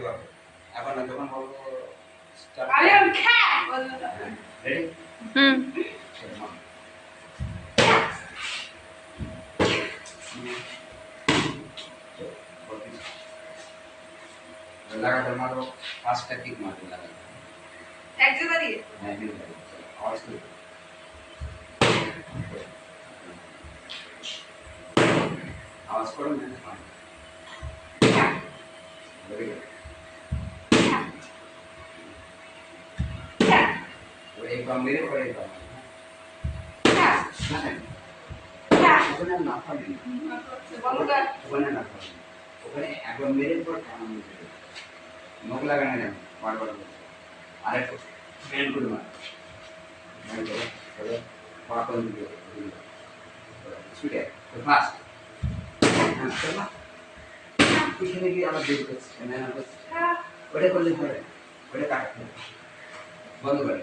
হবে এখন না যখন বলবো স্টার্ট আরে খা বললো না রেডি হুম लगातार मारो 5টা किक मारो लगातार এক জায়গা দিয়ে হ্যাঁ দিন आवाज करो आवाज करो मैंने वेरी गुड वो एक बार मेरे पर एक बार ওখানে না পারি বলগা ওখানে না পারি ওখানে একবার মেরে পর কাম নখ লাগানো না বারবার আরেকটু ফ্যান করে মার ফ্যান করে পাপন দিয়ে ছুটে তো ফাস্ট হ্যাঁ চলো এখানে গিয়ে আবার দেখতে না না ওটা করলে হবে ওটা কাটতে বন্ধ করে